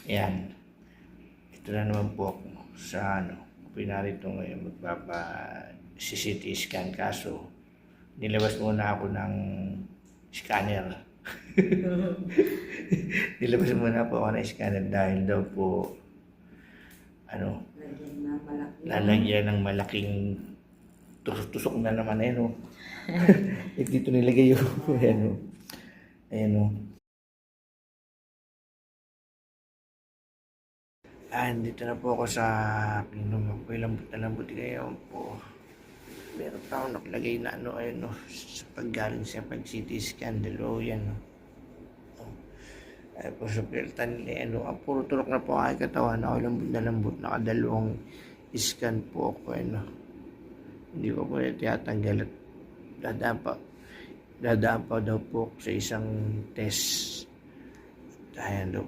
Ayan. Ito na naman po ako sa pinarito ngayon CT scan, kaso nilabas muna ako ng scanner. Nilabas muna po ako ng scanner dahil daw po lalagyan ng malaking tusok na naman dito nilagay yung ayan. Dito na po ako sa pinuno ko. Lambot na lambot ngayon po. Meron pa ako nakalagay na sa paggaling sa pag-CT scan, yan. Ay po sa piltan ang puro turok na po ay katawan. Ako lambot na lambot. Nakadalawang scan po ako. Hindi ko po tiyatanggal at dadaan pa daw po sa isang test. Ayan daw.